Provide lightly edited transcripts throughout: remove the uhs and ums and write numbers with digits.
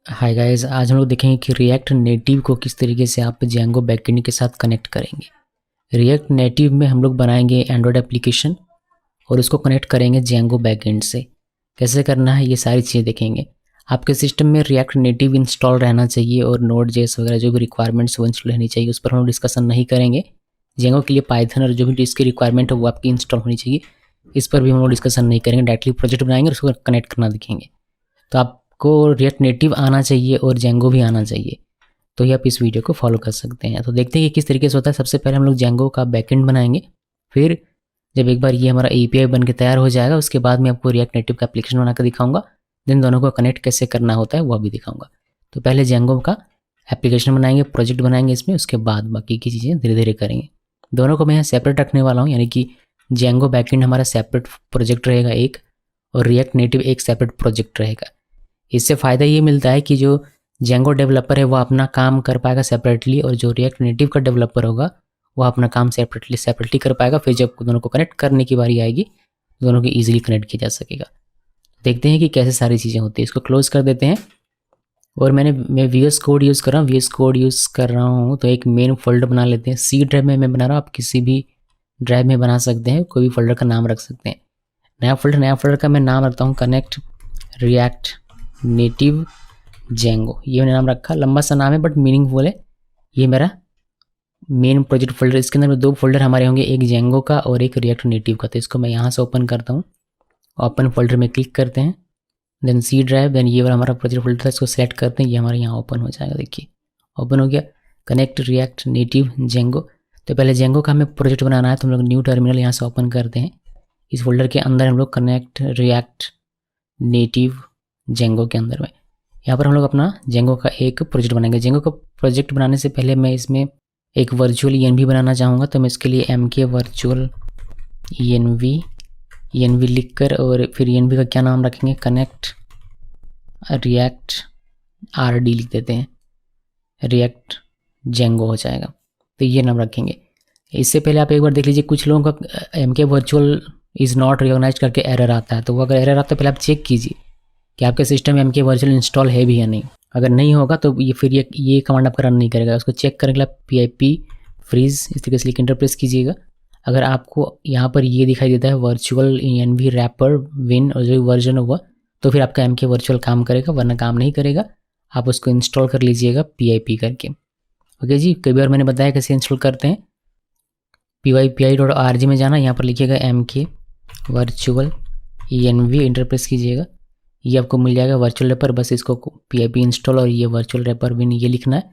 Hi guys, आज हम लोग देखेंगे कि रिएक्ट नेटिव को किस तरीके से आप जेंगो बैकएंड के साथ कनेक्ट करेंगे। रिएक्ट नेटिव में हम लोग बनाएंगे एंड्रॉयड एप्लीकेशन और उसको कनेक्ट करेंगे जेंगो बैकएंड से। कैसे करना है ये सारी चीज़ें देखेंगे। आपके सिस्टम में रिएक्ट नेटिव इंस्टॉल रहना चाहिए और नोड जेएस वगैरह जो भी रिक्वायरमेंट्स वो इंस्टॉल रहनी चाहिए। उस पर हम लोग डिस्कशन नहीं करेंगे। जेंगो के लिए पाइथन और जो भी इसकी रिक्वायरमेंट है वो आपकी इंस्टॉल होनी चाहिए। इस पर भी हम लोग डिस्कशन नहीं करेंगे। डायरेक्टली प्रोजेक्ट बनाएंगे और उसको कनेक्ट करना देखेंगे। तो आपको रिएक्ट नेटिव आना चाहिए और जेंगो भी आना चाहिए, तो ये आप इस वीडियो को फॉलो कर सकते हैं। तो देखते हैं कि किस तरीके से होता है। सबसे पहले हम लोग जेंगो का बैकएंड बनाएंगे, फिर जब एक बार ये हमारा एपीआई बन के तैयार हो जाएगा उसके बाद मैं आपको रिएक्ट नेटिव का एप्लीकेशन बनाकर दिखाऊंगा। देन दोनों को कनेक्ट कैसे करना होता है वो भी दिखाऊंगा। तो पहले जेंगो का एप्लीकेशन बनाएंगे, प्रोजेक्ट बनाएंगे इसमें, उसके बाद बाकी की चीज़ें धीरे धीरे करेंगे। दोनों को मैं यहाँ सेपरेट रखने वाला हूँ, यानी कि जेंगो बैकएंड हमारा सेपरेट प्रोजेक्ट रहेगा एक, और रिएक्ट नेटिव एक सेपरेट प्रोजेक्ट रहेगा। इससे फ़ायदा ये मिलता है कि जो जेंगो डेवलपर है वो अपना काम कर पाएगा सेपरेटली, और जो रिएक्ट नेटिव का डेवलपर होगा वो अपना काम सेपरेटली कर पाएगा। फिर जब दोनों को कनेक्ट करने की बारी आएगी दोनों को ईजिली कनेक्ट किया जा सकेगा। देखते हैं कि कैसे सारी चीज़ें होती हैं। इसको क्लोज कर देते हैं। और मैं VS कोड यूज़ कर रहा हूँ। VS कोड यूज़ कर रहा हूँ तो एक मेन फोल्डर बना लेते हैं। सी ड्राइव में मैं बना रहा हूँ, आप किसी भी ड्राइव में बना सकते हैं, कोई भी फोल्डर का नाम रख सकते हैं। नया फोल्डर का मैं नाम रखता हूँ कनेक्ट रिएक्ट नेटिव जेंगो। ये मैंने नाम रखा, लंबा सा नाम है बट मीनिंगफुल है। ये मेरा मेन प्रोजेक्ट फोल्डर। इसके अंदर में दो फोल्डर हमारे होंगे, एक जेंगो का और एक रिएक्ट नेटिव का। तो इसको मैं यहाँ से ओपन करता हूँ। ओपन फोल्डर में क्लिक करते हैं, देन सी ड्राइव, देन ये वाला हमारा प्रोजेक्ट फोल्डर था, इसको सेलेक्ट करते हैं। ये हमारे यहाँ ओपन हो जाएगा। देखिए ओपन हो गया, कनेक्ट रिएक्ट नेटिव जेंगो। तो पहले जेंगो का हमें प्रोजेक्ट बनाना है, तो हम लोग न्यू टर्मिनल यहाँ से ओपन करते हैं। इस फोल्डर के अंदर हम लोग कनेक्ट रिएक्ट नेटिव जेंगो के अंदर में यहाँ पर हम लोग अपना जेंगो का एक प्रोजेक्ट बनाएंगे। जेंगो का प्रोजेक्ट बनाने से पहले मैं इसमें एक वर्चुअल ENV बनाना चाहूँगा, तो मैं इसके लिए MK वर्चुअल ENV लिख कर, और फिर ENV का क्या नाम रखेंगे, कनेक्ट रिएक्ट RD लिख देते हैं, रिएक्ट जेंगो हो जाएगा। तो ये नाम रखेंगे। इससे पहले आप एक बार देख लीजिए, कुछ लोगों का MK virtual is not recognize करके एरर आता है। तो वो अगर एरर आता है पहले आप चेक कीजिए कि आपके सिस्टम में MK वर्चुअल इंस्टॉल है भी या नहीं। अगर नहीं होगा तो ये कमांड आपका रन नहीं करेगा। उसको चेक करने के लिए PIP फ्रीज इस तरीके से लिख इंटर प्रेस कीजिएगा। अगर आपको यहाँ पर ये दिखाई देता है वर्चुअल ENV रैपर विन और जो वर्जन होगा, तो फिर आपका MK वर्चुअल काम करेगा, वरना काम नहीं करेगा। आप उसको इंस्टॉल कर लीजिएगा PIP करके। ओके जी, कई बार मैंने बताया कैसे इंस्टॉल करते हैं। pypi.rg में जाना, यहाँ पर लिखिएगा MK virtual ENV, enter press कीजिएगा। ये आपको मिल जाएगा वर्चुअल रैपर। बस इसको PIP इंस्टॉल और ये वर्चुअल रैपर विन ये लिखना है,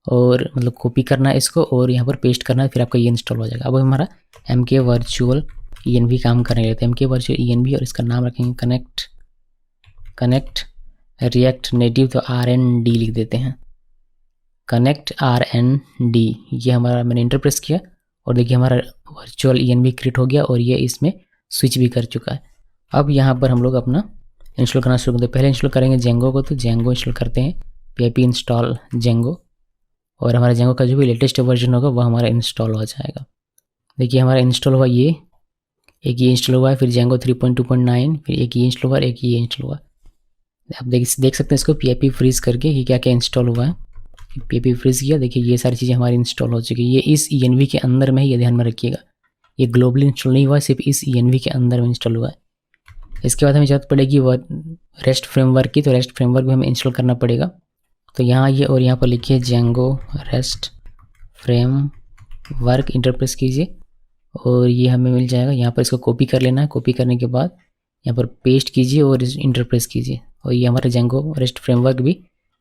और मतलब कॉपी करना है इसको और यहाँ पर पेस्ट करना है, फिर आपका ये इंस्टॉल हो जाएगा। अब हमारा MK वर्चुअल ENV काम करने लेते हैं। MK वर्चुअल ENV और इसका नाम रखेंगे कनेक्ट रिएक्ट नेटिव, तो RND लिख देते हैं, कनेक्ट RND। ये हमारा मैंने इंटर प्रेस किया और देखिए हमारा वर्चुअल ENV क्रिएट हो गया और ये इसमें स्विच भी कर चुका है। अब यहाँ पर हम लोग अपना इंस्टॉल करना शुरू करते हैं। पहले इंस्टॉल करेंगे जेंगो को, तो जेंगो इंस्टॉल करते हैं, PIP इंस्टॉल जेंगो, और हमारा जेंगो का जो भी लेटेस्ट वर्जन होगा वो हमारा इंस्टॉल हो जाएगा। देखिए हमारा इंस्टॉल हुआ, ये एक ये इंस्टॉल हुआ है, फिर जेंगो 3.2.9, फिर एक ये इंस्टॉल हुआ, एक ये इंस्टॉल हुआ। आप देख सकते हैं इसको PIP फ्रीज करके कि क्या क्या इंस्टॉल हुआ है। PIP फ्रीज किया, देखिए ये सारी चीज़ें हमारी इंस्टॉल हो चुकी है। ये इस ENV के अंदर में है, ये ध्यान में रखिएगा। ये ग्लोबली इंस्टॉल नहीं हुआ, सिर्फ इस ENV के अंदर में इंस्टॉल हुआ है। इसके बाद हमें जरूरत पड़ेगी वो रेस्ट फ्रेमवर्क की, तो रेस्ट फ्रेमवर्क भी हमें इंस्टॉल करना पड़ेगा। तो यहाँ ये और यहाँ पर लिखिए Django rest framework, enter press कीजिए और ये हमें मिल जाएगा। यहाँ पर इसको कॉपी कर लेना है। कॉपी करने के बाद यहाँ पर पेस्ट कीजिए और इंटर प्रेस कीजिए, और ये हमारा जेंगो रेस्ट फ्रेमवर्क भी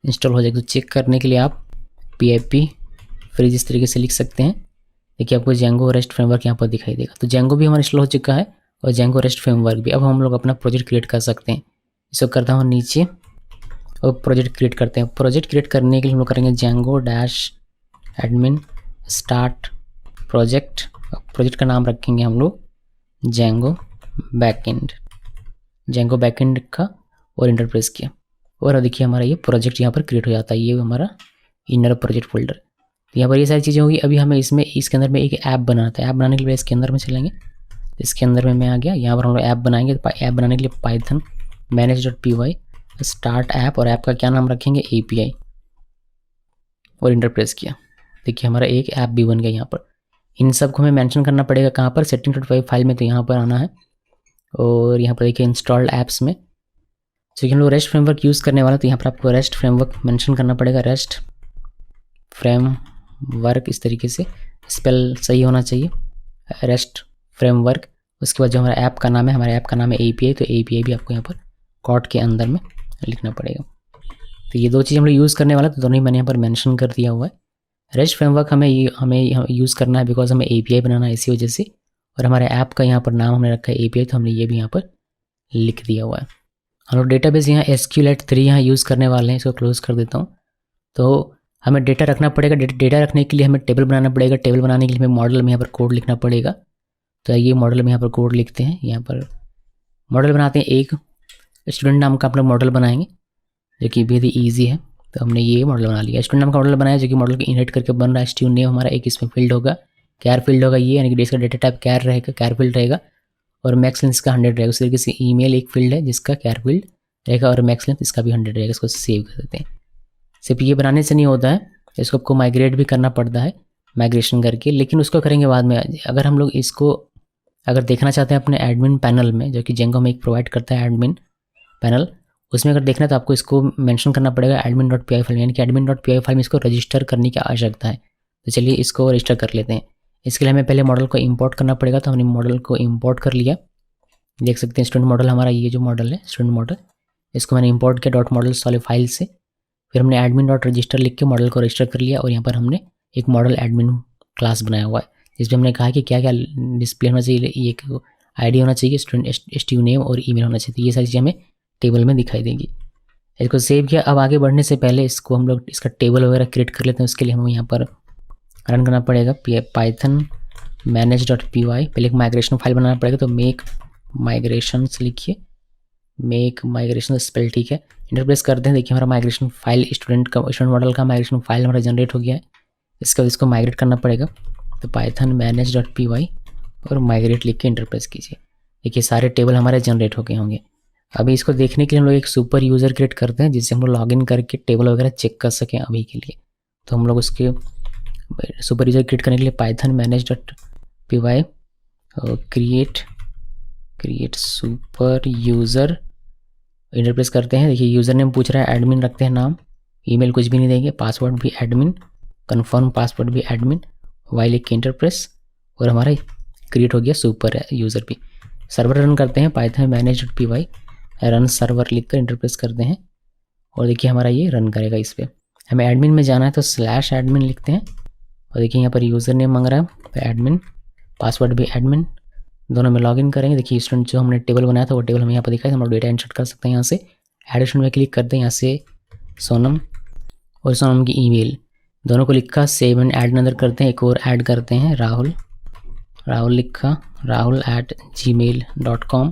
इंस्टॉल हो जाएगा। तो चेक करने के लिए आप PIP फ्रीज इस तरीके से लिख सकते हैं। देखिए आपको जेंगो रेस्ट फ्रेमवर्क यहाँ पर दिखाई देगा। तो जेंगो भी हमारा इंस्टॉल हो चुका है और जेंगो रेस्ट फ्रेमवर्क भी। अब हम लोग अपना प्रोजेक्ट क्रिएट कर सकते हैं। इसको करता हूँ नीचे और प्रोजेक्ट क्रिएट करते हैं। प्रोजेक्ट क्रिएट करने के लिए हम लोग करेंगे Django -admin start project. Project का नाम रखेंगे हम लोग जेंगो बैकएंड का, और इंटर प्रेस किया और देखिए हमारा ये प्रोजेक्ट यहाँ पर क्रिएट हो जाता है। ये हमारा इनर प्रोजेक्ट फोल्डर। यहाँ पर ये सारी चीज़ें होगी। अभी हमें इसके अंदर में एक ऐप बनाना था। ऐप बनाने के लिए इसके अंदर में चलेंगे, इसके अंदर में मैं आ गया। यहाँ पर हम लोग ऐप बनाएंगे। तो ऐप बनाने के लिए python manage.py स्टार्ट ऐप और ऐप का क्या नाम रखेंगे API और इंटर प्रेस किया। देखिए हमारा एक ऐप भी बन गया यहाँ पर। इन सब को हमें मेंशन करना पड़ेगा कहाँ पर, setting.py फाइल में, तो यहाँ पर आना है और यहाँ पर देखिए इंस्टॉल्ड ऐप्स में। तो हम लोग रेस्ट फ्रेमवर्क यूज़ करने वाला, तो यहाँ पर आपको रेस्ट फ्रेमवर्क मेंशन करना पड़ेगा। रेस्ट फ्रेमवर्क इस तरीके से स्पेल सही होना चाहिए, रेस्ट फ्रेमवर्क। उसके बाद जो हमारा ऐप का नाम है, हमारे ऐप का नाम है API, तो API भी आपको यहाँ पर कॉट के अंदर में लिखना पड़ेगा। तो ये दो चीज़ हम लोग यूज़ करने वाला, तो दोनों ही मैंने यहाँ पर मेंशन कर दिया हुआ है। रेस्ट फ्रेमवर्क हमें यूज़ करना है बिकॉज हमें API बनाना है इसी वजह से, और हमारे ऐप का यहाँ पर नाम हमने रखा है API, तो हमने ये भी यहाँ पर लिख दिया हुआ है। हम लोग डेटाबेस यहाँ SQLite 3 यहाँ यूज़ करने वाले हैं। इसको क्लोज कर देता हूँ। तो हमें डेटा रखना पड़ेगा, डेटा रखने के लिए हमें टेबल बनाना पड़ेगा, टेबल बनाने के लिए हमें मॉडल में यहाँ पर कोड लिखना पड़ेगा। तो ये मॉडल में यहाँ पर कोड लिखते हैं, यहाँ पर मॉडल बनाते हैं। एक स्टूडेंट नाम का अपना मॉडल बनाएंगे जो कि बहुत ही ईजी है। तो हमने ये मॉडल बना लिया, स्टूडेंट नाम का मॉडल बनाया जो कि मॉडल को इनहेरिट करके बन रहा है। स्टूडेंट नेम हमारा एक इसमें फील्ड होगा, कैर फील्ड होगा ये, यानी कि इसका डेटा टाइप कैर रहेगा, कैर फील्ड रहेगा, और मैक्स लेंथ इसका 100 रहेगा। उस तरीके से ईमेल एक फील्ड है जिसका कैर फील्ड रहेगा और मैक्स लेंथ इसका भी 100 रहेगा। इसको सेव कर देते हैं। सिर्फ ये बनाने से नहीं होता है, इसको आपको माइग्रेट भी करना पड़ता है माइग्रेशन करके, लेकिन उसको करेंगे बाद में। अगर हम लोग इसको अगर देखना चाहते हैं अपने एडमिन पैनल में, जो कि जेंगो में एक प्रोवाइड करता है एडमिन पैनल, उसमें अगर देखना है तो आपको इसको मेंशन करना पड़ेगा admin.py फाइल, यानी कि admin.py फाइल में इसको रजिस्टर करने की आवश्यकता है। तो चलिए इसको रजिस्टर कर लेते हैं। इसके लिए हमें पहले मॉडल को इंपोर्ट करना पड़ेगा, तो हमने मॉडल को इंपोर्ट कर लिया। देख सकते हैं स्टूडेंट मॉडल हमारा, ये जो मॉडल है स्टूडेंट मॉडल, इसको मैंने इंपोर्ट किया .models वाले फाइल से। फिर हमने admin.register लिख के मॉडल को रजिस्टर कर लिया, और यहाँ पर हमने एक मॉडल एडमिन क्लास बनाया हुआ है जिसमें हमने कहा कि क्या क्या डिस्प्ले होना चाहिए। एक ID होना चाहिए, स्टूडेंट STU नेम और ईमेल होना चाहिए। तो ये सारी चीज़ें हमें टेबल में दिखाई देंगी। इसको सेव किया। अब आगे बढ़ने से पहले इसको हम लोग इसका टेबल वगैरह क्रिएट कर लेते हैं। उसके लिए हमें यहाँ पर रन करना पड़ेगा python manage.py। पहले एक माइग्रेशन फाइल बनाना पड़ेगा, तो मेक माइग्रेशंस लिखिए, मेक माइग्रेशन स्पेल ठीक है, इंटरप्रेस करते हैं। देखिए हमारा माइग्रेशन फाइल स्टूडेंट मॉडल का माइग्रेशन फाइल हमारा जनरेट हो गया है। इसको माइग्रेट करना पड़ेगा, तो python manage.py और माइग्रेट लिख के इंटरप्रेस कीजिए। देखिए सारे टेबल हमारे जनरेट हो गए होंगे। अभी इसको देखने के लिए हम लोग एक सुपर यूज़र क्रिएट करते हैं जिससे हम लोग लॉगिन करके टेबल वगैरह चेक कर सकें अभी के लिए। तो हम लोग उसके सुपर यूज़र क्रिएट करने के लिए python manage.py create super user enterprise करते हैं। देखिए यूज़र नेम पूछ रहा है, एडमिन रखते हैं नाम, ईमेल कुछ भी नहीं देंगे, पासवर्ड भी एडमिन, कन्फर्म पासवर्ड भी एडमिन, वाई लिख के इंटरप्रेस, और हमारा क्रिएट हो गया सुपर यूज़र भी। सर्वर रन करते हैं python manage.py रन सर्वर लिख कर इंटरप्रेस करते हैं, और देखिए हमारा ये रन करेगा। इस पर हमें एडमिन में जाना है तो /admin लिखते हैं, और देखिए यहाँ पर यूज़र नेम मांग रहा है तो एडमिन, पासवर्ड भी एडमिन, दोनों में लॉगिन करेंगे। देखिए स्टूडेंट जो हमने टेबल बनाया था वो टेबल हमें यहाँ पर दिखा है। हम लोग डेटा इंसर्ट कर सकते हैं। यहाँ से एडिशन में क्लिक करते हैं, यहाँ से सोनम और सोनम की ईमेल दोनों को लिखा, सेव एंड ऐड नंबर करते हैं। एक और ऐड करते हैं राहुल लिखा, rahul@gmail.com,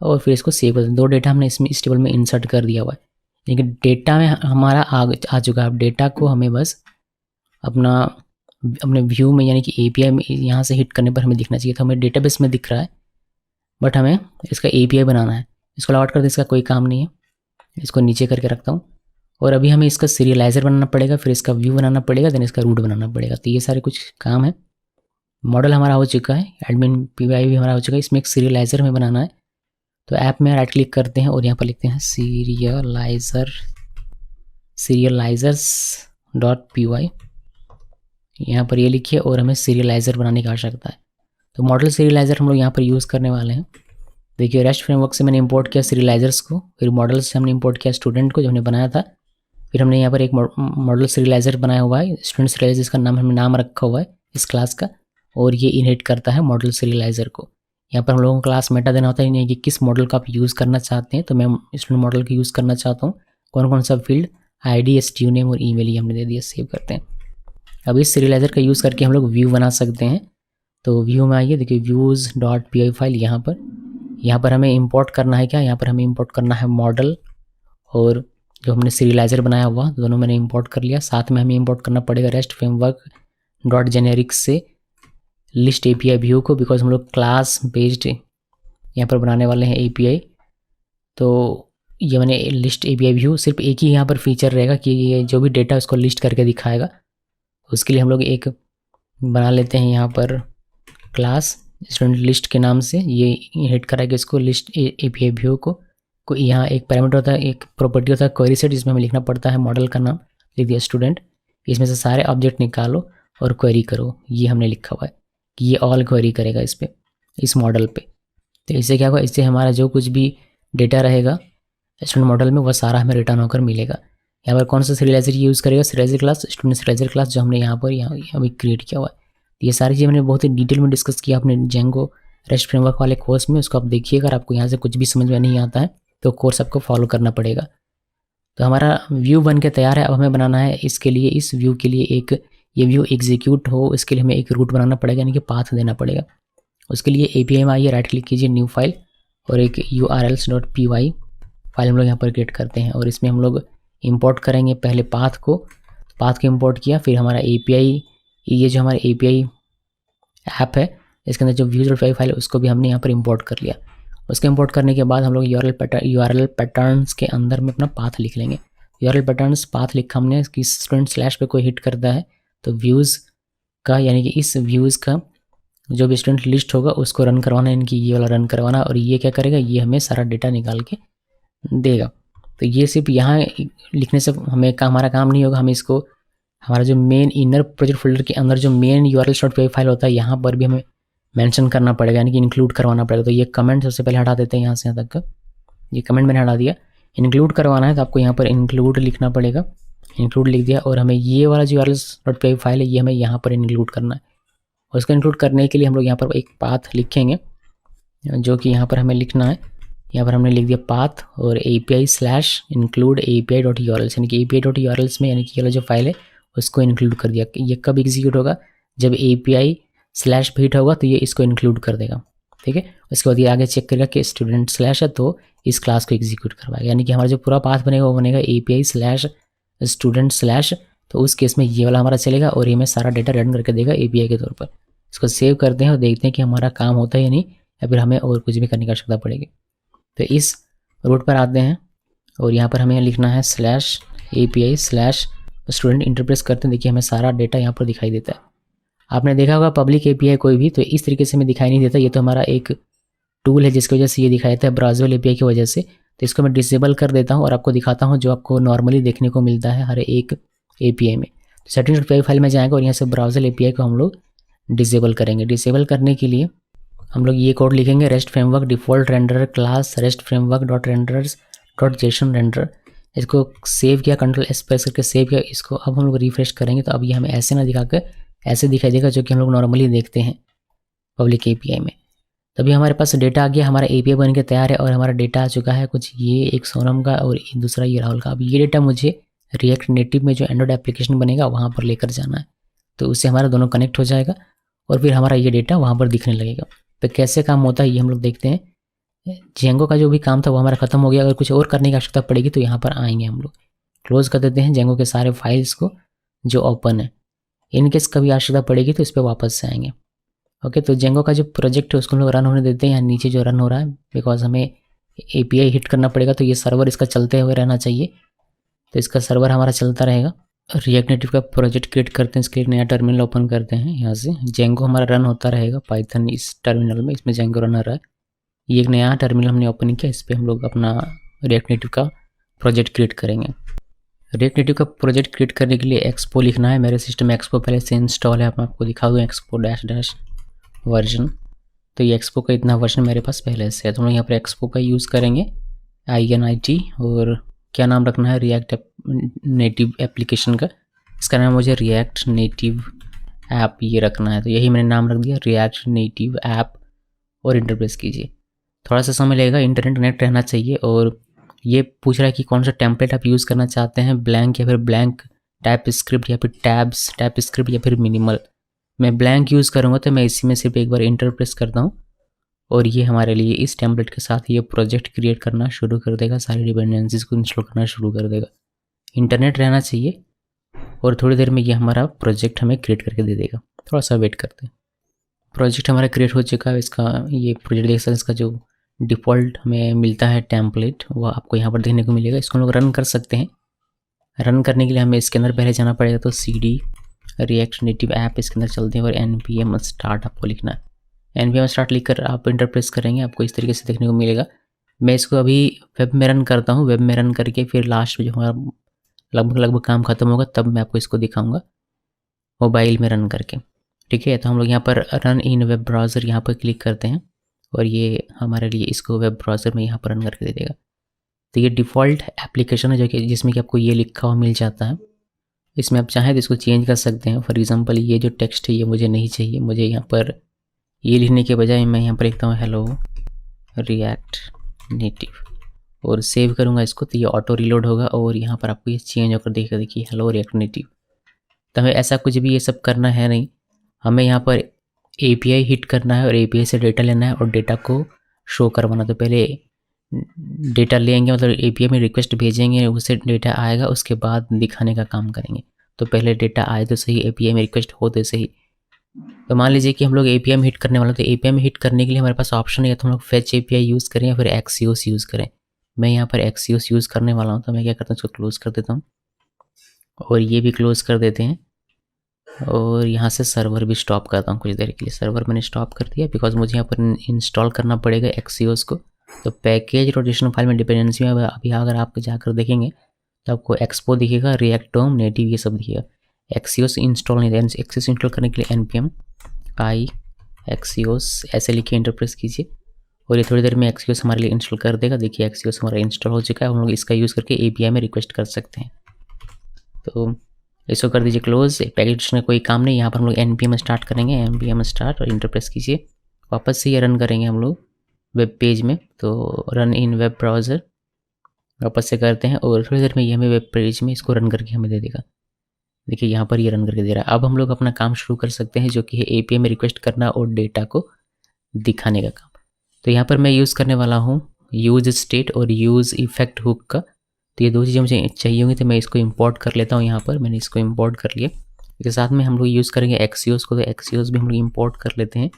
और फिर इसको सेव कर दें। दो डेटा हमने इसमें इस टेबल में इंसर्ट कर दिया हुआ है, लेकिन डेटा में हमारा आ चुका है। अब डेटा को हमें बस अपने व्यू में, यानी कि API में यहाँ से हिट करने पर हमें दिखना चाहिए था। हमें डेटाबेस में दिख रहा है, बट हमें इसका API बनाना है। इसको लॉग आउट कर दें, इसका कोई काम नहीं है। इसको नीचे करके रखता हूँ, और अभी हमें इसका सीरियलाइज़र बनाना पड़ेगा, फिर इसका व्यू बनाना पड़ेगा, देन इसका रूट बनाना पड़ेगा। तो ये सारे कुछ काम है। मॉडल हमारा हो चुका है, एडमिन PY भी हमारा हो चुका है। इसमें एक सीरियलाइज़र में बनाना है, तो ऐप में राइट क्लिक करते हैं और यहाँ पर लिखते हैं serializers.py। यहाँ पर ये लिखिए, और हमें सीरियलाइज़र बनाने की आवश्यकता है। तो मॉडल सीरियलाइज़र हम लोग यहाँ पर यूज़ करने वाले हैं। देखिए रेस्ट फ्रेमवर्क से मैंने इंपोर्ट किया सीरियलाइज़र्स को, फिर मॉडल से हमने इंपोर्ट किया स्टूडेंट को जो हमने बनाया था, फिर हमने यहाँ पर एक मॉडल सीरियलाइज़र बनाया हुआ है, स्टूडेंट सीरियलाइज़र, जिसका नाम हमने नाम रखा हुआ है इस क्लास का, और ये इनहेरिट करता है मॉडल सीरियलाइज़र को। यहाँ पर हम लोगों को क्लास मेटा देना होता है, यानी कि किस मॉडल का आप यूज़ करना चाहते हैं। तो मैं स्टूडेंट मॉडल का यूज़ करना चाहता हूँ। कौन कौन सा फील्ड, ID, STU नेम और ईमेल, ये हमने दे दिया। सेव करते हैं। अब इस सीरियलाइज़र का यूज़ करके हम लोग व्यू बना सकते हैं। तो व्यू में आइए, देखिए views.py फाइल यहाँ पर हमें इंपोर्ट करना है। क्या यहाँ पर हमें इंपोर्ट करना है मॉडल और जो हमने सीरियलाइज़र बनाया हुआ, दोनों मैंने इंपोर्ट कर लिया। साथ में हमें इंपोर्ट करना पड़ेगा रेस्ट फ्रेमवर्क .generic से लिस्ट API व्यू को, बिकॉज हम लोग क्लास बेस्ड यहाँ पर बनाने वाले हैं API। तो ये मैंने लिस्ट API व्यू सिर्फ एक ही यहाँ पर फीचर रहेगा कि ये जो भी डेटा उसको लिस्ट करके दिखाएगा। उसके लिए हम लोग एक बना लेते हैं यहाँ पर क्लास स्टूडेंट लिस्ट के नाम से, ये हिट कराएगा इसको लिस्ट API व्यू को यहाँ एक पैरामीटर होता है, एक प्रॉपर्टी होता है क्वेरी सेट, जिसमें हमें लिखना पड़ता है मॉडल का नाम, लिख दिया स्टूडेंट, इसमें से सारे ऑब्जेक्ट निकालो और क्वेरी करो। ये हमने लिखा हुआ है कि ये ऑल क्वेरी करेगा इस पर, इस मॉडल पे। तो इससे क्या होगा, इससे हमारा जो कुछ भी डेटा रहेगा स्टूडेंट मॉडल में वह सारा हमें रिटर्न होकर मिलेगा। यहाँ पर कौन सा सीरियलाइजर यूज़ करेगा, serialiser class, student serialiser class जो हमने यहाँ पर अभी क्रिएट किया हुआ है। ये सारी चीज़ें मैंने बहुत ही डिटेल में डिस्कस किया अपने जेंगो रेस्ट फ्रेमवर्क वाले कोर्स में, उसको आप देखिए। अगर आपको यहाँ से कुछ भी समझ में नहीं आता है तो कोर्स आपको फॉलो करना पड़ेगा। तो हमारा व्यू बन के तैयार है। अब हमें बनाना है इसके लिए, इस व्यू के लिए एक, ये व्यू एग्जीक्यूट हो इसके लिए हमें एक रूट बनाना पड़ेगा, यानी कि पाथ देना पड़ेगा। उसके लिए API में आइए, राइट क्लिक कीजिए, न्यू फाइल, और एक urls.py फाइल हम लोग यहाँ पर क्रिएट करते हैं। और इसमें हम लोग इंपोर्ट करेंगे पहले पाथ को इंपोर्ट किया, फिर हमारा API, ये जो हमारा API ऐप है इसके अंदर जो views.py फाइल है उसको भी हमने यहाँ पर इंपोर्ट कर लिया। उसको इंपोर्ट करने के बाद हम लोग URL पैटर्न्स के अंदर में अपना पाथ लिख लेंगे। URL पैटर्न्स पाथ लिखा हमने कि स्टूडेंट स्लैश पे कोई हिट करता है तो व्यूज़ का, यानी कि इस व्यूज़ का जो भी स्टूडेंट लिस्ट होगा उसको रन करवाना है, इनकी ये वाला रन करवाना, और ये क्या करेगा, ये हमें सारा डेटा निकाल के देगा। तो ये सिर्फ यहाँ लिखने से हमें हमारा काम नहीं होगा, हमें इसको हमारा जो मेन इनर प्रोजेक्ट फोल्डर के अंदर जो मेन urls.py फाइल होता है यहाँ पर भी हमें मेंशन करना पड़ेगा, यानी कि इंक्लूड करवाना पड़ेगा। तो ये कमेंट सबसे पहले हटा देते हैं यहाँ से यहाँ तक का, ये कमेंट मैंने हटा दिया। इंक्लूड करवाना है तो आपको यहाँ पर इंक्लूड लिखना पड़ेगा, इंक्लूड लिख दिया, और हमें ये वाला जो urls.py फाइल है ये हमें यहाँ पर इंक्लूड करना है। और इसको इंक्लूड करने के लिए हम लोग यहाँ पर एक पाथ लिखेंगे, जो कि यहाँ पर हमें लिखना है, यहाँ पर हमने लिख दिया पाथ और API/include API.urls, यानी कि API.urls में, यानी कि ये वाला जो फाइल है उसको इंक्लूड कर दिया। ये कब एग्जीक्यूट होगा, जब API/भेट होगा तो ये इसको इंक्लूड कर देगा, ठीक है। उसके बाद ये आगे चेक करेगा कि स्टूडेंट स्लैश है तो इस क्लास को एग्जीक्यूट करवाएगा, यानी कि हमारा जो पूरा पाथ बनेगा वो बनेगा API/student/, तो उस केस में ये वाला हमारा चलेगा और ये हमें सारा डेटा रिटर्न करके देगा API के तौर पर। इसको सेव करते हैं और देखते हैं कि हमारा काम होता है या नहीं, या फिर हमें और कुछ भी करने की आवश्यकता पड़ेगी। तो इस रूट पर आते हैं और यहाँ पर हमें लिखना है /API/student, इंटरप्रेस करते हैं। देखिए हमें सारा डेटा यहाँ पर दिखाई देता है। आपने देखा होगा पब्लिक API कोई भी तो इस तरीके से हमें दिखाई नहीं देता, ये तो हमारा एक टूल है जिसकी वजह से ये दिखाई देता है ब्राउज़र API की वजह से। तो इसको मैं डिसेबल कर देता हूँ और आपको दिखाता हूँ जो आपको नॉर्मली देखने को मिलता है हर एक API में। तो सेटिंग्स फाइल में जाएंगे और यहाँ से ब्राउज़र API को हम लोग डिसेबल करेंगे। डिसेबल करने के लिए हम लोग ये कोड लिखेंगे, rest framework default render class rest framework dot renders dot JSON render. इसको सेव किया, Ctrl+S प्रेस करके सेव किया। इसको अब हम लोग रिफ्रेश करेंगे तो अब ये हमें ऐसे ना दिखा कर ऐसे दिखाई देगा जो कि हम लोग नॉर्मली देखते हैं पब्लिक API में। तभी हमारे पास डेटा आ गया, हमारा API बन के तैयार है और हमारा डेटा आ चुका है कुछ ये, एक सोनम का और दूसरा ये राहुल का। अब ये डेटा मुझे रिएक्ट नेटिव में जो एंड्रॉइड एप्लीकेशन बनेगा वहाँ पर लेकर जाना है, तो उससे हमारा दोनों कनेक्ट हो जाएगा और फिर हमारा ये डेटा वहाँ पर दिखने लगेगा। तो कैसे काम होता है ये हम लोग देखते हैं। जेंगो का जो भी काम था वो हमारा खत्म हो गया। अगर कुछ और करने की आवश्यकता पड़ेगी तो यहाँ पर आएंगे हम लोग, क्लोज कर देते हैं जेंगो के सारे फाइल्स को जो ओपन है। इनकेस कभी आवश्यकता पड़ेगी तो इस पर वापस से आएंगे। ओके, तो जेंगो का जो प्रोजेक्ट है उसको हम लोग रन होने देते हैं। यहाँ नीचे जो रन हो रहा है, बिकॉज हमें API हिट करना पड़ेगा तो ये सर्वर इसका चलते हुए रहना चाहिए, तो इसका सर्वर हमारा चलता रहेगा। रिएक्ट नेटिव का प्रोजेक्ट क्रिएट करते हैं, इसके एक नया टर्मिनल ओपन करते हैं। यहाँ से जेंगो हमारा रन होता रहेगा पाइथन इस टर्मिनल में, इसमें जेंगो रन हो रहा है। ये एक नया टर्मिनल हमने ओपन किया, इस पर हम लोग अपना रिएक्ट नेटिव का प्रोजेक्ट क्रिएट करेंगे। रिएक्ट नेटिव का प्रोजेक्ट क्रिएट करने के लिए एक्सपो लिखना है। मेरे सिस्टम में एक्सपो पहले से इंस्टॉल है, मैं आपको दिखा दूँ एक्सपो डैश वर्जन। तो ये एक्सपो का इतना वर्जन मेरे पास पहले से है, तो हम लोग यहाँ पर एक्सपो का यूज़ करेंगे INIT। और क्या नाम रखना है, रिएक्ट नेटिव एप्लीकेशन का, इसका नाम मुझे रिएक्ट नेटिव ऐप ये रखना है, तो यही मैंने नाम रख दिया रिएक्ट नेटिव ऐप। और इंटरप्रेस कीजिए, थोड़ा सा समय लगेगा, इंटरनेट कनेक्ट रहना चाहिए। और ये पूछ रहा है कि कौन सा टेम्पलेट आप यूज़ करना चाहते हैं, ब्लैंक या फिर ब्लैंक टाइप स्क्रिप्ट या फिर टैब्स टाइप स्क्रिप्ट या फिर मिनिमल। मैं ब्लैंक यूज़ करूँगा तो मैं इसी में सिर्फ एक बार इंटरप्रेस करता हूँ और ये हमारे लिए इस टेम्पलेट के साथ ये प्रोजेक्ट क्रिएट करना शुरू कर देगा, सारी डिपेंडेंसीज को इंस्टॉल करना शुरू कर देगा। इंटरनेट रहना चाहिए और थोड़ी देर में ये हमारा प्रोजेक्ट हमें क्रिएट करके दे देगा। थोड़ा सा वेट करते हैं। प्रोजेक्ट हमारा क्रिएट हो चुका है, इसका ये प्रोजेक्ट देख सकते हैं, इसका जो डिफ़ॉल्ट हमें मिलता है टेम्पलेट, वो आपको यहाँ पर देखने को मिलेगा। इसको हम लोग रन कर सकते हैं। रन करने के लिए हमें इसके अंदर पहले जाना पड़ेगा, तो cd रिएक्ट नेटिव ऐप इसके अंदर चलते हैं और npm स्टार्ट आपको लिखना है। npm स्टार्ट लिखकर आप इंटर प्रेस करेंगे, आपको इस तरीके से देखने को मिलेगा। मैं इसको अभी वेब में रन करता हूँ। वेब में रन करके फिर लास्ट में जो हमारा लगभग काम खत्म होगा तब मैं आपको इसको दिखाऊंगा मोबाइल में रन करके, ठीक है। तो हम लोग यहाँ पर रन इन वेब ब्राउज़र यहाँ पर क्लिक करते हैं और ये हमारे लिए इसको वेब ब्राउज़र में यहाँ पर रन करके दे देगा। तो ये डिफ़ॉल्ट एप्लीकेशन है जो कि जिसमें कि आपको ये लिखा हुआ मिल जाता है। इसमें आप चाहें तो इसको चेंज कर सकते हैं। फॉर एग्जांपल ये जो टेक्स्ट है ये मुझे नहीं चाहिए, मुझे यहाँ पर ये लिखने के बजाय मैं यहाँ पर लिखता हूँ हेलो रिएक्ट नेटिव और सेव करूँगा इसको, तो ये ऑटो रीलोड होगा और यहाँ पर आपको ये चेंज होकर देखेगा। देखिए हेलो रिएक्ट नेटिव। तो हमें ऐसा कुछ भी ये सब करना है नहीं, हमें यहाँ पर API हिट करना है और API से डेटा लेना है और डेटा को शो करवाना। तो पहले डेटा लेंगे, मतलब API में रिक्वेस्ट भेजेंगे, उससे डेटा आएगा, उसके बाद दिखाने का काम करेंगे। तो पहले डेटा आए तो सही, API में रिक्वेस्ट हो तो सही। तो मान लीजिए कि हम लोग API में हिट करने वाला, तो API में हिट करने के लिए हमारे पास ऑप्शन है, तो हम लोग फेच API यूज़ करें या फिर Axios यूज़ करें। मैं यहाँ पर Axios यूज़ करने वाला हूँ, तो मैं क्या करता हूँ इसको क्लोज़ कर देता हूँ और ये भी क्लोज़ कर देते हैं और यहाँ से सर्वर भी स्टॉप करता हूँ कुछ देर के लिए। सर्वर मैंने स्टॉप कर दिया बिकॉज मुझे यहाँ पर इंस्टॉल करना पड़ेगा Axios को। तो पैकेज रोटेशनल फाइल में डिपेंडेंसी में अभी अगर आप जाकर देखेंगे तो आपको एक्सपो दिखेगा, रिएक्ट डोम, नेटिव, ये सब दिखेगा। Axios इंस्टॉल नहीं है। Axios इंस्टॉल करने के लिए npm i Axios ऐसे लिखिए, इंटर प्रेस कीजिए और ये थोड़ी देर में Axios हमारे लिए इंस्टॉल कर देगा। देखिए Axios हमारा इंस्टॉल हो चुका है। हम लोग इसका यूज़ करके API में रिक्वेस्ट कर सकते हैं। तो इसको कर दीजिए क्लोज। पैकेज में कोई काम नहीं। यहाँ पर हम लोग npm स्टार्ट करेंगे, npm स्टार्ट और इंटर प्रेस कीजिए। वापस से ये रन करेंगे हम लोग वेब पेज में, तो रन इन वेब ब्राउज़र वापस से करते हैं और थोड़ी देर में ये हमें वेब पेज में इसको रन करके हमें दे देगा। देखिए यहाँ पर ये रन करके दे रहा है। अब हम लोग अपना काम शुरू कर सकते हैं जो कि है API में रिक्वेस्ट करना और डेटा को दिखाने का काम। तो यहाँ पर मैं यूज़ करने वाला हूँ यूज स्टेट और यूज़ इफेक्ट हुक का। तो ये दो चीज़ें मुझे चाहिए होंगी, तो मैं इसको इंपोर्ट कर लेता हूँ। यहाँ पर मैंने इसको इंपोर्ट कर लिया। इसके साथ में हम लोग यूज़ करेंगे Axios को, तो Axios भी हम लोग इंपोर्ट कर लेते हैं।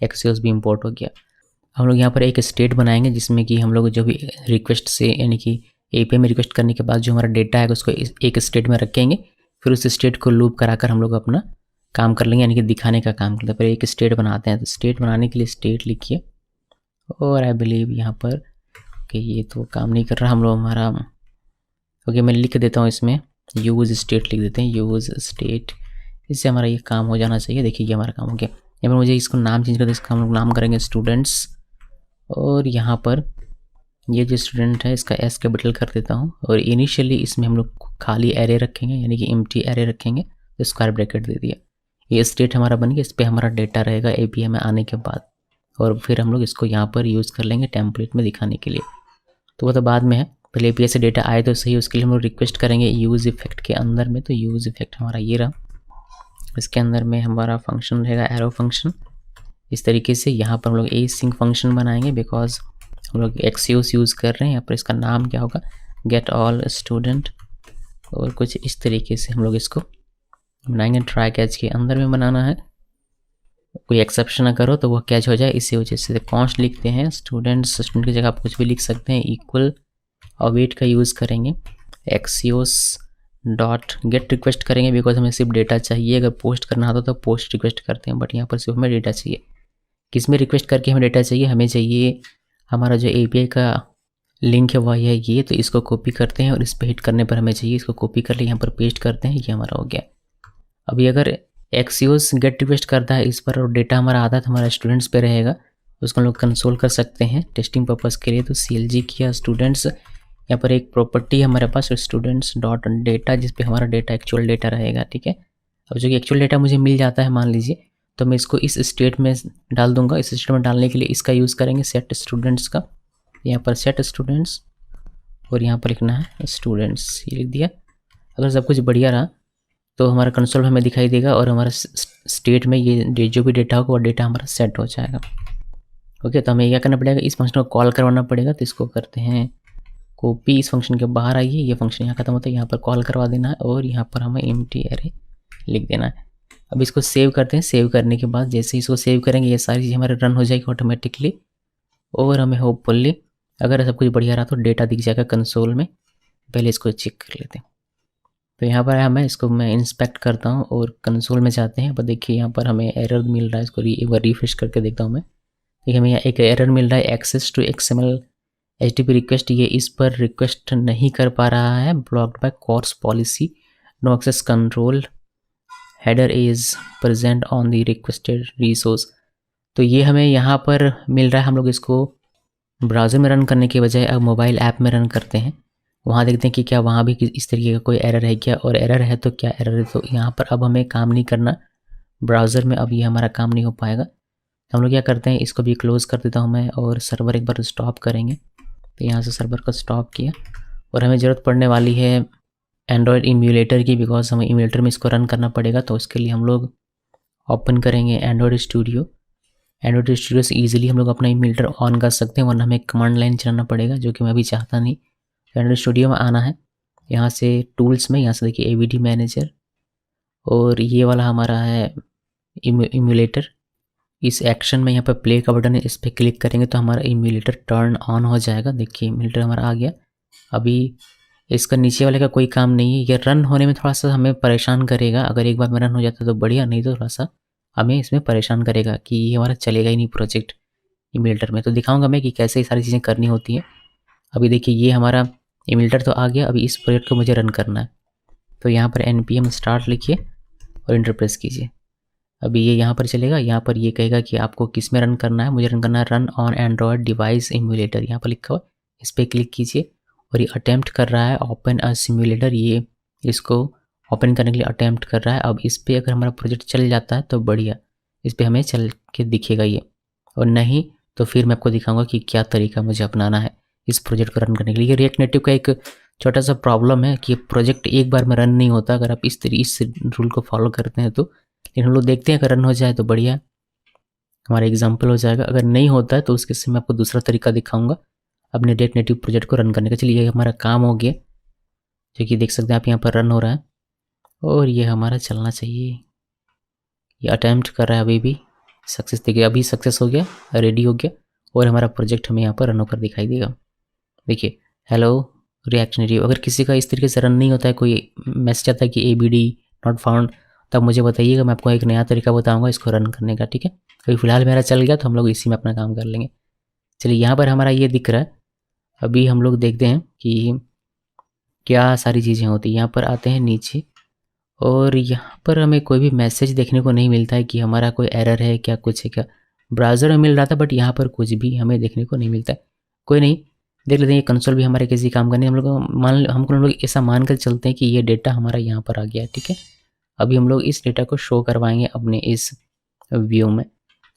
Axios भी इंपोर्ट हो गया। हम लोग यहाँ पर एक स्टेट बनाएंगे जिसमें कि हम लोग जो भी रिक्वेस्ट से यानी कि API में रिक्वेस्ट करने के बाद जो हमारा डेटा है उसको एक स्टेट में रखेंगे, फिर उस स्टेट को लूप कराकर हम लोग अपना काम कर लेंगे, यानी कि दिखाने का काम करते हैं। पहले एक स्टेट बनाते हैं। तो स्टेट बनाने के लिए स्टेट लिखिए और आई बिलीव यहाँ पर कि ये तो काम नहीं कर रहा हम लोग हमारा। ओके मैं लिख देता हूँ इसमें यूज़ स्टेट लिख देते हैं, यूज़ स्टेट। इससे हमारा ये काम हो जाना चाहिए। देखिए ये हमारा काम हो गया। यहाँ पर मुझे इसको नाम चेंज कर दे, इसका हम लोग नाम करेंगे स्टूडेंट्स और यहाँ पर ये जो स्टूडेंट है इसका S कैपिटल कर देता हूँ और इनिशियली इसमें हम लोग खाली एरे रखेंगे, यानी कि एम्प्टी एरे रखेंगे। तो स्क्वायर ब्रैकेट दे दिया। ये स्टेट हमारा बन गया। इस पर हमारा डेटा रहेगा API में आने के बाद और फिर हम लोग इसको यहाँ पर यूज़ कर लेंगे टेम्पलेट में दिखाने के लिए। तो वो तो बाद में है, पहले API से डेटा आए तो सही, उसके लिए हम लोग रिक्वेस्ट करेंगे यूज़ इफेक्ट के अंदर में। तो यूज़ इफेक्ट हमारा ये रहा। इसके अंदर में हमारा फंक्शन रहेगा एरो फंक्शन। इस तरीके से यहाँ पर हम लोग async फंक्शन बनाएंगे बिकॉज हम लोग Axios यूज़ कर रहे हैं। यहाँ पर इसका नाम क्या होगा, गेट ऑल स्टूडेंट और कुछ इस तरीके से हम लोग इसको बनाएंगे। ट्राई कैच के अंदर में बनाना है, कोई एक्सेप्शन ना करो तो वो कैच हो जाए, इसी वजह से कॉन्स्ट लिखते हैं। स्टूडेंट्स, स्टूडेंट की जगह आप कुछ भी लिख सकते हैं। इक्वल और वेट का यूज़ करेंगे। Axios डॉट गेट रिक्वेस्ट करेंगे बिकॉज हमें सिर्फ डेटा चाहिए। अगर पोस्ट करना होता तो पोस्ट रिक्वेस्ट करते हैं, बट यहाँ पर सिर्फ हमें डेटा चाहिए। किस में रिक्वेस्ट करके हमें डेटा चाहिए, हमें चाहिए हमारा जो API का लिंक है वह है ये। तो इसको कॉपी करते हैं और इस पर हिट करने पर हमें चाहिए, इसको कॉपी कर ले यहाँ पर पेस्ट करते हैं। ये हमारा हो गया। अभी अगर Axios गेट रिक्वेस्ट करता है इस पर और डेटा हमारा आधा हमारा स्टूडेंट्स पे रहेगा, उसको हम लोग कंसोल कर सकते हैं टेस्टिंग पर्पज़ के लिए। तो CLG किया स्टूडेंट्स, यहाँ पर एक प्रॉपर्टी है हमारे पास स्टूडेंट्स डॉट डेटा जिस पे हमारा डेटा एक्चुअल डेटा रहेगा, ठीक है। अब जो कि एक्चुअल डेटा मुझे मिल जाता है मान लीजिए, तो मैं इसको इस स्टेट में डाल दूंगा। इस स्टेट में डालने के लिए इसका यूज़ करेंगे सेट स्टूडेंट्स का। यहाँ पर सेट स्टूडेंट्स और यहाँ पर लिखना है स्टूडेंट्स, ये लिख दिया। अगर सब कुछ बढ़िया रहा तो हमारा कंसोल हमें दिखाई देगा और हमारा स्टेट में ये जो भी डेटा होगा वो डेटा हमारा सेट हो जाएगा। ओके तो हमें क्या करना पड़ेगा, इस फंक्शन को कॉल करवाना पड़ेगा। तो इसको करते हैं कॉपी, इस फंक्शन के बाहर आइए, ये फंक्शन यहाँ खत्म होता है, यहाँ पर कॉल करवा देना है और यहाँ पर हमें एम्प्टी एरे लिख देना है। अब इसको सेव करते हैं। सेव करने के बाद जैसे इसको सेव करेंगे ये सारी चीज़ हमारे रन हो जाएगी ऑटोमेटिकली। और हमें होपफुली अगर सब कुछ बढ़िया रहा तो डेटा दिख जाएगा कंसोल में। पहले इसको चेक कर लेते हैं। तो यहाँ पर मैं इसको इंस्पेक्ट करता हूँ और कंसोल में जाते हैं। पर देखिए यहाँ पर हमें एरर मिल रहा है, इसको एक बार रिफ्रेश करके देखता हूँ मैं। देखिए हमें यहाँ एक एरर मिल रहा है, access to XML HTTP request, ये इस पर रिक्वेस्ट नहीं कर पा रहा है, blocked by CORS policy, no access control, header is present on the requested resource. तो ये हमें यहाँ पर मिल रहा है। हम लोग इसको ब्राउज़र में रन करने के बजाय अब मोबाइल ऐप में रन करते हैं, वहाँ देखते हैं कि क्या वहाँ भी इस तरीके का कोई एरर है क्या, और एरर है तो क्या एरर है। तो यहाँ पर अब हमें काम नहीं करना ब्राउज़र में, अब ये हमारा काम नहीं हो पाएगा। तो हम लोग क्या करते हैं, इसको भी क्लोज़ कर देता हूँ मैं और सर्वर एक बार स्टॉप करेंगे। तो यहाँ से सर्वर को स्टॉप किया और हमें ज़रूरत पड़ने वाली है एंड्रॉयड इम्यूलेटर की, बिकॉज हमें इम्यूलेटर में इसको रन करना पड़ेगा। तो उसके लिए हम लोग ओपन करेंगे एंड्रॉयड स्टूडियो। एंड्रॉयड स्टूडियो से ईजिली हम लोग अपना इम्यूलेटर ऑन कर सकते हैं, वरना हमें कमांड लाइन चलाना पड़ेगा, जो कि मैं अभी चाहता नहीं। एंड्रॉयड स्टूडियो में आना है, यहाँ से टूल्स में, यहाँ से देखिए AVD मैनेजर, और ये वाला हमारा है इम्यूलेटर। इस एक्शन में यहाँ पर प्ले का बटन है, इस पर क्लिक करेंगे तो हमारा इम्यूलेटर टर्न ऑन हो जाएगा। देखिए इम्यूलेटर हमारा आ गया। अभी इसका नीचे वाले का कोई काम नहीं है, ये रन होने में थोड़ा सा हमें परेशान करेगा। अगर एक बार में रन हो जाता तो बढ़िया, नहीं तो थोड़ा सा हमें इसमें परेशान करेगा कि ये हमारा चलेगा ही नहीं प्रोजेक्ट इम्यूलेटर में। तो दिखाऊंगा मैं कि कैसे ये सारी चीज़ें करनी होती हैं। अभी देखिए ये हमारा इम्यूलेटर तो आ गया, अभी इस प्रोजेक्ट को मुझे रन करना है। तो यहाँ पर npm स्टार्ट लिखिए और इंटर प्रेस कीजिए। अभी ये यहाँ पर चलेगा, यहाँ पर ये कहेगा कि आपको किस में रन करना है। मुझे रन करना है run on Android device emulator, यहाँ पर लिखा हुआ, इस पर क्लिक कीजिए और ये अटैम्प्ट कर रहा है ओपन अ सिम्यूलेटर, ये इसको ओपन करने के लिए अटैम्प्ट कर रहा है। अब इस पर अगर हमारा प्रोजेक्ट चल जाता है तो बढ़िया, इस पर हमें चल के दिखेगा ये, और नहीं तो फिर मैं आपको दिखाऊंगा कि क्या तरीका मुझे अपनाना है इस प्रोजेक्ट को रन करने के लिए। रिएक्ट नेटिव का एक छोटा सा प्रॉब्लम है कि प्रोजेक्ट एक बार में रन नहीं होता अगर आप इस रूल को फॉलो करते हैं तो। लेकिन हम लोग देखते हैं अगर रन हो जाए तो बढ़िया, हमारा एग्जाम्पल हो जाएगा। अगर नहीं होता है तो उसके से मैं आपको दूसरा तरीका दिखाऊंगा अपने रिएक्ट नेटिव प्रोजेक्ट को रन करने का। चलिए ये हमारा काम हो गया, जो कि देख सकते हैं आप यहाँ पर रन हो रहा है और ये हमारा चलना चाहिए। ये अटैम्प्ट कर रहा है अभी भी, सक्सेस देखिए अभी सक्सेस हो गया, रेडी हो गया और हमारा प्रोजेक्ट हमें यहाँ पर रन होकर दिखाई देगा। देखिए हेलो रिएक्ट नेटिव। अगर किसी का इस तरीके से रन नहीं होता है, कोई मैसेज आता है कि ABD नॉट फाउंड, तब मुझे बताइएगा, मैं आपको एक नया तरीका बताऊंगा इसको रन करने का, ठीक है। अभी फिलहाल मेरा चल गया तो हम लोग इसी में अपना काम कर लेंगे। चलिए यहाँ पर हमारा ये दिख रहा है। अभी हम लोग देखते हैं कि क्या सारी चीज़ें होती हैं। यहाँ पर आते हैं नीचे और यहाँ पर हमें कोई भी मैसेज देखने को नहीं मिलता है कि हमारा कोई एरर है क्या, कुछ है क्या। ब्राउज़र में मिल रहा था बट यहाँ पर कुछ भी हमें देखने को नहीं मिलता है। कोई नहीं, देख लेते हैं ये कंसोल भी हमारे किसी काम करने। हम लोग हम लोग ऐसा मान कर चलते हैं कि ये डेटा हमारा यहाँ पर आ गया है, ठीक है। अभी हम लोग इस डेटा को शो करवाएंगे अपने इस व्यू में,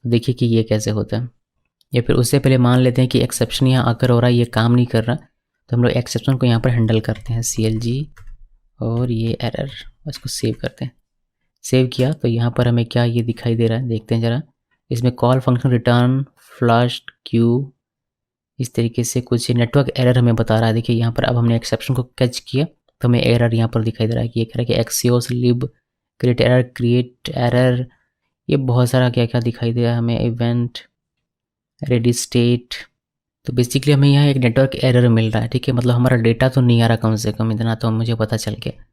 देखिए कि ये कैसे होता है। या फिर उससे पहले मान लेते हैं कि एक्सेप्शन यहाँ आकर हो रहा है, ये काम नहीं कर रहा, तो हम लोग एक्सेप्शन को यहाँ पर हैंडल करते हैं CLG और ये एरर, इसको सेव करते हैं। सेव किया तो यहाँ पर हमें क्या ये दिखाई दे रहा है, देखते हैं ज़रा। इसमें call function return flush Q, इस तरीके से कुछ नेटवर्क एरर हमें बता रहा है। देखिए यहाँ पर अब हमने एक्सेप्शन को कैच किया तो हमें एरर यहाँ पर दिखाई दे रहा है कि ये कह रहा है कि एक्सियोस लिब क्रिएट एरर, ये बहुत सारा क्या क्या दिखाई दे रहा है हमें, इवेंट रेडी स्टेट। तो बेसिकली हमें यहाँ एक नेटवर्क एरर मिल रहा है, ठीक है। मतलब हमारा डेटा तो नहीं आ रहा, कम से कम इतना तो मुझे पता चल गया।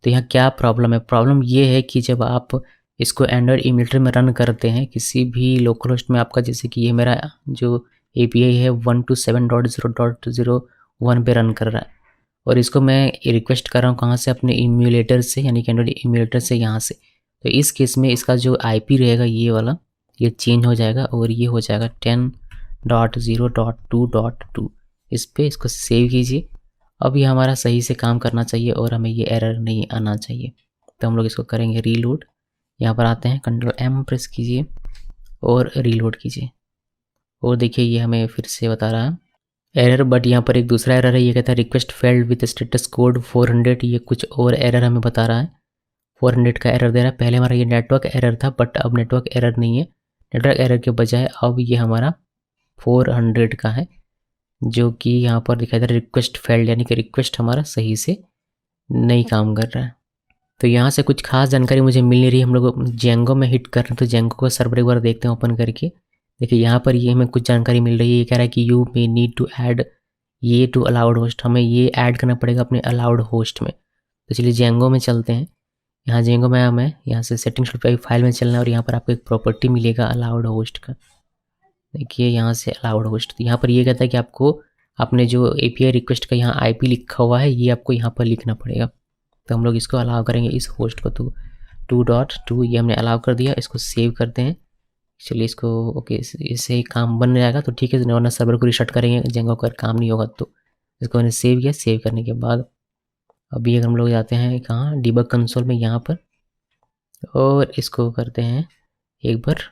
तो यहाँ क्या प्रॉब्लम है, प्रॉब्लम ये है कि जब आप इसको एंड्रॉयड इम्यूलेटर में रन करते हैं किसी भी लोकल होस्ट में आपका, जैसे कि ये मेरा जो API है 127.0.0.1 पे रन कर रहा है और इसको मैं रिक्वेस्ट कर रहा हूँ कहाँ से, अपने इम्यूलेटर से, यानी कि एंड्रॉयड इम्यूलेटर से यहाँ से। तो इस केस में इसका जो IP रहेगा ये वाला, ये चेंज हो जाएगा और ये हो जाएगा 10.0.2.2। इस पर इसको सेव कीजिए। अब ये हमारा सही से काम करना चाहिए और हमें ये एरर नहीं आना चाहिए। तो हम लोग इसको करेंगे रीलोड। यहाँ पर आते हैं, Ctrl+M प्रेस कीजिए और रीलोड कीजिए और देखिए ये हमें फिर से बता रहा है एरर, बट यहाँ पर एक दूसरा एरर है, ये कहता है request failed with status code 400। ये कुछ और एरर हमें बता रहा है, 400 का एरर दे रहा है। पहले हमारा ये नेटवर्क एरर था बट अब नेटवर्क एरर नहीं है, नेटवर्क एरर के बजाय अब ये हमारा 400 का है, जो कि यहाँ पर दिखाई दे रहा है रिक्वेस्ट फेल्ड, यानी कि रिक्वेस्ट हमारा सही से नहीं काम कर रहा है। तो यहाँ से कुछ खास जानकारी मुझे मिल नहीं रही। हम लोग जेंगो में हिट कर रहे हैं तो जेंगो का सर्वर एक बार देखते हैं ओपन करके। देखिए यहाँ पर ये हमें कुछ जानकारी मिल रही है। ये कह रहा है कि you may need to add ये टू अलाउड होस्ट, हमें ये ऐड करना पड़ेगा अपने अलाउड होस्ट में। तो चलिए जेंगो में चलते हैं। यहाँ जेंगो में हमें यहाँ से सेटिंग्स फाइल में चलना है और यहाँ पर आपको एक प्रॉपर्टी मिलेगा अलाउड होस्ट का। देखिए यहाँ से अलाउड होस्ट, यहाँ पर ये कहता है कि आपको अपने जो API रिक्वेस्ट का यहाँ IP लिखा हुआ है ये आपको यहाँ पर लिखना पड़ेगा। तो हम लोग इसको अलाउ करेंगे इस होस्ट को, तो 2.2 ये हमने अलाउ कर दिया। इसको सेव करते हैं। चलिए इसको ओके, इससे ही काम बन जाएगा तो ठीक है, वरना सर्वर को रिसेट करेंगे जेंगो का काम नहीं होगा। तो इसको मैंने सेव किया। सेव करने के बाद अभी अगर हम लोग जाते हैं कहाँ, डिबग कंसोल में यहाँ पर, और इसको करते हैं एक बार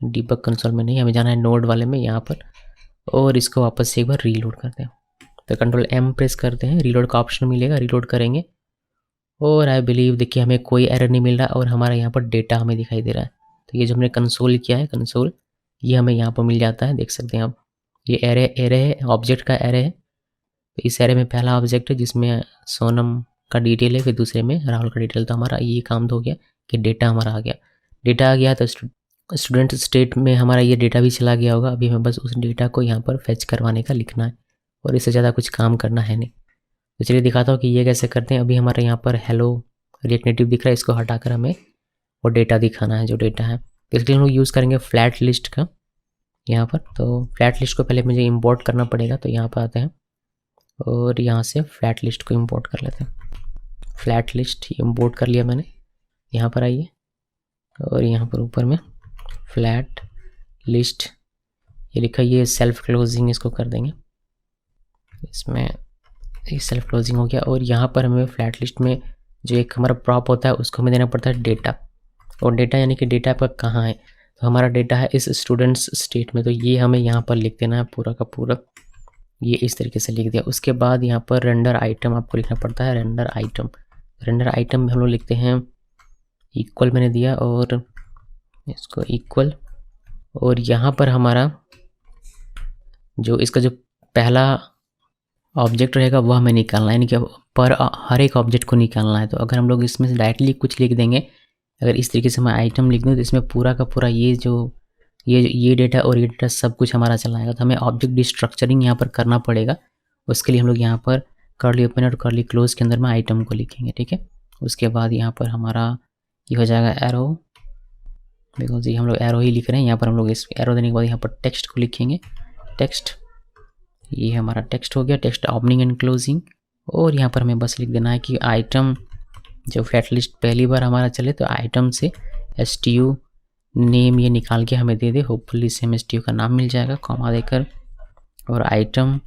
डिबग कंसोल में नहीं, हमें जाना है नोड वाले में यहाँ पर, और इसको वापस से एक बार रीलोड करते हैं। तो कंट्रोल M प्रेस करते हैं, रीलोड का ऑप्शन मिलेगा, रीलोड करेंगे और आई बिलीव देखिए हमें कोई एरर नहीं मिल रहा और हमारा यहाँ पर डेटा हमें दिखाई दे रहा है। तो ये जो हमने कंसोल किया है, कंसोल ये हमें यहाँ पर मिल जाता है, देख सकते हैं आप। ये एरे है, ऑब्जेक्ट का एरे है। तो इस एरे में पहला ऑब्जेक्ट है जिसमें सोनम का डिटेल है, फिर दूसरे में राहुल का डिटेल। तो हमारा ये काम तो हो गया कि डेटा हमारा आ गया। डेटा आ गया तो स्टूडेंट स्टेट में हमारा ये डेटा भी चला गया होगा। अभी हमें बस उस डेटा को यहाँ पर फेच करवाने का लिखना है और इससे ज़्यादा कुछ काम करना है नहीं। तो चलिए दिखाता हूँ कि ये कैसे करते हैं। अभी हमारे यहाँ पर हेलो रिएक्ट नेटिव दिख रहा है, इसको हटाकर हमें वो डेटा दिखाना है जो डेटा है। इसके लिए हम लोग यूज़ करेंगे फ्लैट लिस्ट का यहाँ पर। तो फ्लैट लिस्ट को पहले मुझे इंपोर्ट करना पड़ेगा, तो यहाँ पर आते हैं और यहाँ से फ्लैट लिस्ट को इंपोर्ट कर लेते हैं। फ्लैट लिस्ट इंपोर्ट कर लिया मैंने। यहाँ पर आइए और यहाँ पर ऊपर में फ्लैट लिस्ट ये लिखा, ये सेल्फ क्लोजिंग इसको कर देंगे। इसमें ये सेल्फ क्लोजिंग हो गया और यहाँ पर हमें फ्लैट लिस्ट में जो एक हमारा प्रॉप होता है उसको हमें देना पड़ता है डेटा। और डेटा यानी कि डेटा पर कहाँ है, तो हमारा डेटा है इस स्टूडेंट्स स्टेट में। तो ये हमें यहाँ पर लिख देना है पूरा का पूरा, ये इस तरीके से लिख दिया। उसके बाद यहाँ पर रेंडर आइटम आपको लिखना पड़ता है। रेंडर आइटम, रेंडर आइटम में हम लोग लिखते हैं इक्वल, मैंने दिया और इसको इक्वल। और यहाँ पर हमारा जो इसका जो पहला ऑब्जेक्ट रहेगा वह हमें निकालना है, यानी कि पर हर एक ऑब्जेक्ट को निकालना है। तो अगर हम लोग इसमें से डायरेक्टली कुछ लिख देंगे, अगर इस तरीके से मैं आइटम लिख दूँ तो इसमें पूरा का पूरा ये जो ये डेटा और ये डेटा सब कुछ हमारा चला आएगा। तो हमें ऑब्जेक्ट डिस्ट्रक्चरिंग यहाँ पर करना पड़ेगा। उसके लिए हम लोग यहाँ पर कर्ली ओपन और कर्ली क्लोज के अंदर में आइटम को लिखेंगे, ठीक है। उसके बाद यहाँ पर हमारा ये हो जाएगा एरो, बिकॉज ये हम लोग एरो ही लिख रहे हैं। यहाँ पर हम लोग इस एरो देने के बाद यहाँ पर टेक्स्ट को लिखेंगे, टेक्स्ट। ये हमारा टेक्स्ट हो गया, टेक्स्ट ओपनिंग एंड क्लोजिंग। और यहाँ पर हमें बस लिख देना है कि आइटम जो फ्लैट लिस्ट पहली बार हमारा चले तो आइटम से STU नेम ये निकाल के हमें दे दे। होपफुली इससे हमें STU का नाम मिल जाएगा, कॉमा देकर, और आइटम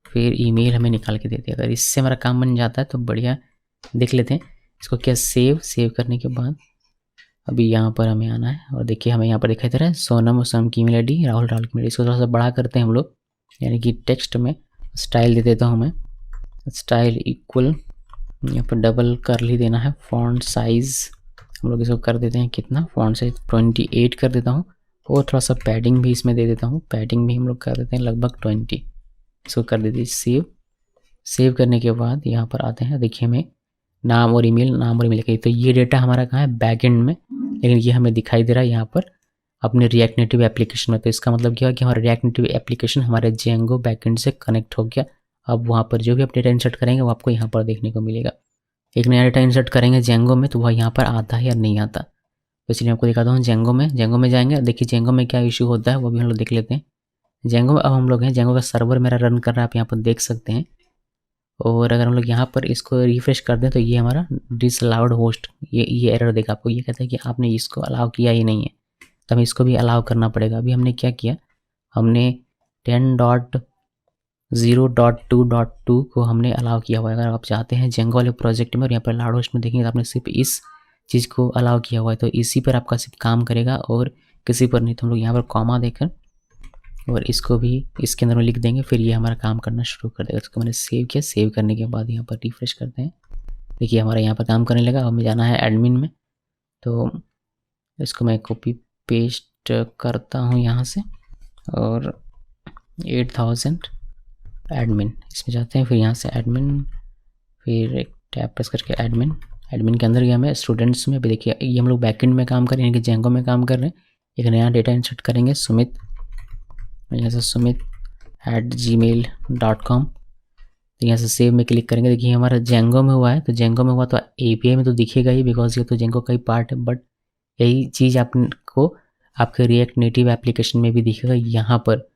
फिर ईमेल हमें निकाल के दे दे। अगर इससे हमारा काम बन जाता है तो बढ़िया। देख लेते हैं इसको क्या, सेव करने के बाद अभी यहाँ पर हमें आना है और देखिए हमें यहाँ पर दिखाई दे रहा है सोनम और सम की ईमेल ID, राहुल की ईमेल ID। इसको थोड़ा सा बड़ा करते हैं हम लोग, यानी कि टेक्स्ट में स्टाइल दे देता हूँ मैं, स्टाइल इक्वल, यहाँ पर डबल कर्ली देना है। फॉन्ट साइज़ हम लोग इसको कर देते हैं कितना, फॉन्ट साइज 28 कर देता हूँ। और थोड़ा सा पैडिंग भी इसमें दे देता हूँ, पैडिंग भी हम लोग कर देते हैं लगभग 20। इसको कर देते हैं सेव करने के बाद यहाँ पर आते हैं। देखिए हमें नाम और ईमेल का, तो ये डेटा हमारा कहाँ है, बैकएंड में, लेकिन ये हमें दिखाई दे रहा है यहाँ पर अपने रिएक्ट नेटिव एप्लीकेशन में। तो इसका मतलब क्या है कि हमारा रिएक्ट नेटिव एप्लीकेशन हमारे जेंगो बैकएंड से कनेक्ट हो गया। अब वहाँ पर जो भी आप डेटा इंसर्ट करेंगे वो आपको यहाँ पर देखने को मिलेगा। एक नया डेटा इंसर्ट करेंगे जेंगो में तो वह यहाँ पर आता है या नहीं आता, तो इसलिए आपको दिखाता हूँ। जेंगो में जाएंगे, देखिए जेंगो में क्या इशू होता है वो भी हम लोग देख लेते हैं। जेंगो में अब हम लोग हैं, जेंगो का सर्वर मेरा रन कर रहा है, आप यहाँ पर देख सकते हैं। और अगर हम लोग यहाँ पर इसको रिफ्रेश कर दें तो ये हमारा डिसअलाउड होस्ट, ये एरर देगा आपको। ये कहता है कि आपने इसको अलाउ किया ही नहीं है, तो हमें इसको भी अलाउ करना पड़ेगा। अभी हमने क्या किया, हमने 10.0.2.2 को हमने अलाउ किया हुआ है। अगर आप चाहते हैं जेंगो वाले प्रोजेक्ट में और यहाँ पर लाउड होस्ट में देखेंगे तो आपने सिर्फ इस चीज़ को अलाउ किया हुआ है, तो इसी पर आपका सिर्फ काम करेगा और किसी पर नहीं। तो हम लोग यहाँ पर कॉमा देकर और इसको भी इसके अंदर में लिख देंगे, फिर ये हमारा काम करना शुरू कर देगा। इसको मैंने सेव किया, सेव करने के बाद यहाँ पर रिफ्रेश करते हैं, देखिए हमारा यहाँ पर काम करने लगा। हमें जाना है एडमिन में, तो इसको मैं कॉपी पेस्ट करता हूँ यहाँ से और 8000 एडमिन इसमें जाते हैं। फिर यहाँ से एडमिन, फिर एक टैब प्रेस करके एडमिन के अंदर गया मैं स्टूडेंट्स में। भी देखिए ये हम लोग बैकएंड में काम कर रहे हैं कि जेंगो में काम कर रहे हैं, एक नया डेटा इंसर्ट करेंगे सुमित, यहाँ से sumit@gmail.com। तो यहाँ से सेव में क्लिक करेंगे। देखिए हमारा जेंगो में हुआ है, तो जेंगो में हुआ तो API में तो दिखेगा ही, बिकॉज ये तो जेंगो का ही पार्ट है। बट यही चीज़ आपको आपके रिएक्ट नेटिव एप्लीकेशन में भी दिखेगा यहाँ पर,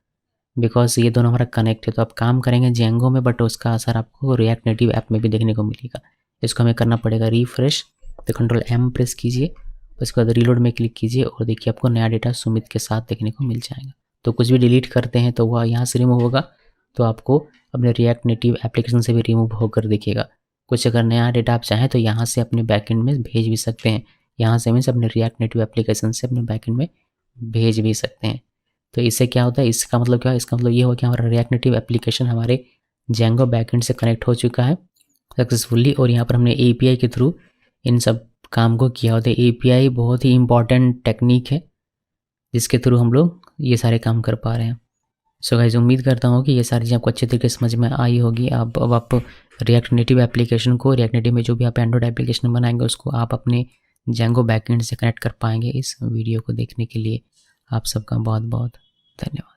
बिकॉज ये दोनों हमारा कनेक्ट है। तो आप काम करेंगे जेंगो में, बट उसका असर आपको रिएक्ट नेटिव ऐप में भी देखने को मिलेगा। इसको हमें करना पड़ेगा रिफ्रेश, तो कंट्रोल M प्रेस कीजिए, उसके बाद रीलोड में क्लिक कीजिए और देखिए आपको नया डेटा सुमित के साथ देखने को मिल जाएगा। तो कुछ भी डिलीट करते हैं तो वह यहाँ से रिमूव होगा, तो आपको अपने रिएक्ट नेटिव एप्लीकेशन से भी रिमूव होकर दिखेगा। कुछ अगर नया डेटा आप चाहें तो यहाँ से अपने बैकएंड में भेज भी सकते हैं, यहाँ से मीन्स अपने रिएक्ट नेटिव एप्लीकेशन से अपने बैकएंड में भेज भी सकते हैं। तो इससे क्या होता है, इसका मतलब क्या है, इसका मतलब ये हो कि हमारा रिएक्ट नेटिव एप्लीकेशन हमारे जेंगो बैकएंड से कनेक्ट हो चुका है सक्सेसफुली, और यहाँ पर हमने API के थ्रू इन सब काम को किया होता है। API बहुत ही इम्पॉर्टेंट टेक्निक है जिसके थ्रू हम लोग ये सारे काम कर पा रहे हैं। सो गाइस, उम्मीद करता हूँ कि ये सारी चीज़ आपको अच्छे तरीके से समझ में आई होगी। अब आप रिएक्ट नेटिव एप्लीकेशन को, रिएक्ट नेटिव में जो भी आप एंड्रॉइड एप्लीकेशन बनाएंगे उसको आप अपने जेंगो बैकएंड से कनेक्ट कर पाएंगे। इस वीडियो को देखने के लिए आप सबका बहुत बहुत धन्यवाद।